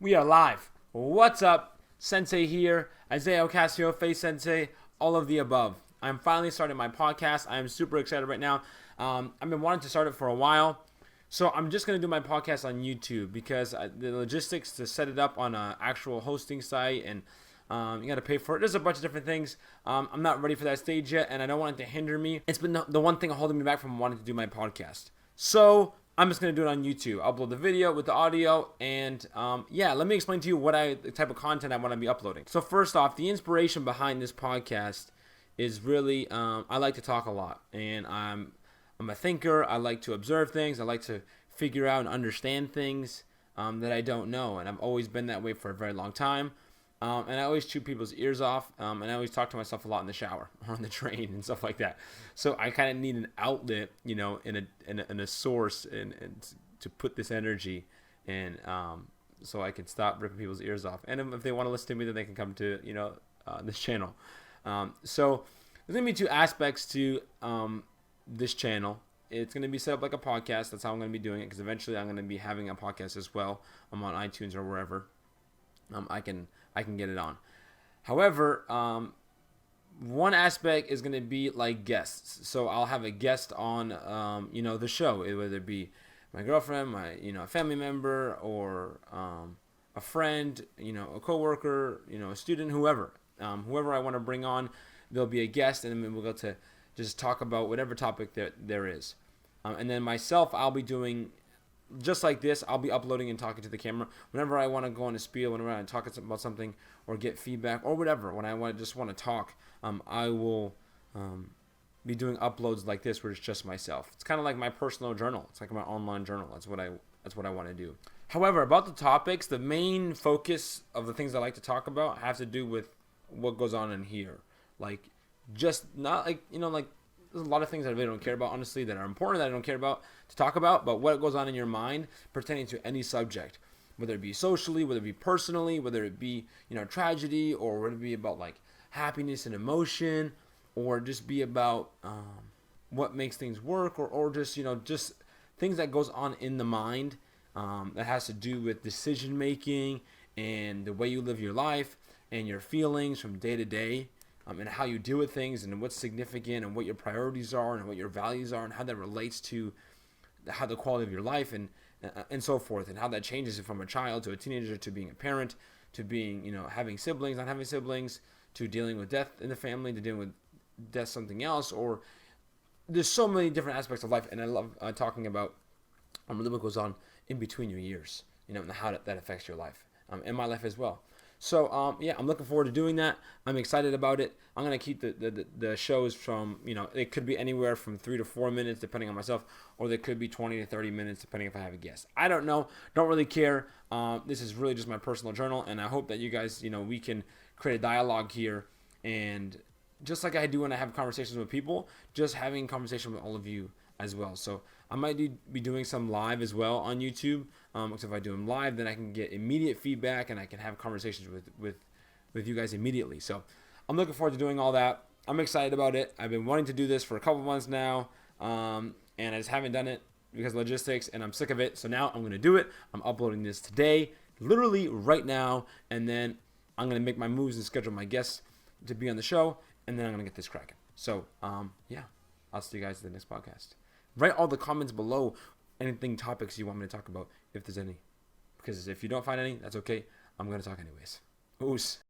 We are live. What's up? Sensei here. Isaiah Ocasio, Face Sensei, all of the above. I'm finally starting my podcast. I am super excited right now. I've been wanting to start it for a while. So I'm just going to do my podcast on YouTube because the logistics to set it up on an actual hosting site and you got to pay for it. There's a bunch of different things. I'm not ready for that stage yet, and I don't want it to hinder me. It's been the one thing holding me back from wanting to do my podcast. So I'm just going to do it on YouTube. Upload the video with the audio, and let me explain to you the type of content I want to be uploading. So first off, the inspiration behind this podcast is really, I like to talk a lot, and I'm a thinker. I like to observe things. I like to figure out and understand things that I don't know, and I've always been that way for a very long time. And I always chew people's ears off, and I always talk to myself a lot in the shower or on the train and stuff like that. So I kind of need an outlet, in a source and to put this energy in, so I can stop ripping people's ears off. And if they want to listen to me, then they can come to this channel. So there's gonna be two aspects to this channel. It's gonna be set up like a podcast. That's how I'm gonna be doing it, because eventually I'm gonna be having a podcast as well. I'm on iTunes or wherever. I can get it on. However, one aspect is going to be like guests. So I'll have a guest on, the show, whether it be my girlfriend, my, a family member, or a friend, a coworker, a student, whoever I want to bring on, there'll be a guest, and then we'll go to just talk about whatever topic there is. And then myself, I'll be doing just like this. I'll be uploading and talking to the camera whenever I want to go on a spiel, whenever I want to talk about something or get feedback or whatever. When I just want to talk, I will be doing uploads like this where it's just myself. It's kind of like my personal journal. It's like my online journal. That's what I want to do. However, about the topics, the main focus of the things I like to talk about have to do with what goes on in here. Like, just not like, there's a lot of things that I really don't care about, honestly, that are important that I don't care about to talk about, but what goes on in your mind pertaining to any subject, whether it be socially, whether it be personally, whether it be, tragedy, or whether it be about like happiness and emotion, or just be about what makes things work, or just, just things that goes on in the mind that has to do with decision making and the way you live your life and your feelings from day to day. And how you deal with things and what's significant and what your priorities are and what your values are and how that relates to how the quality of your life and so forth, and how that changes from a child to a teenager to being a parent to being, having siblings, not having siblings, to dealing with death in the family, to dealing with death something else, or there's so many different aspects of life, and I love talking about really what goes on in between your years, and how that affects your life, and my life as well. So, I'm looking forward to doing that. I'm excited about it. I'm going to keep the shows from, it could be anywhere from 3 to 4 minutes, depending on myself, or they could be 20 to 30 minutes, depending if I have a guest. I don't know. Don't really care. This is really just my personal journal, and I hope that you guys, we can create a dialogue here. And just like I do when I have conversations with people, just having conversation with all of you as well. So I might be doing some live as well on YouTube. Because if I do them live, then I can get immediate feedback and I can have conversations with you guys immediately. So I'm looking forward to doing all that. I'm excited about it. I've been wanting to do this for a couple months now, and I just haven't done it because of logistics, and I'm sick of it. So now I'm going to do it. I'm uploading this today, literally right now, and then I'm going to make my moves and schedule my guests to be on the show, and then I'm going to get this cracking. So, I'll see you guys in the next podcast. Write all the comments below anything, topics you want me to talk about, if there's any. Because if you don't find any, that's okay. I'm going to talk anyways. Oos.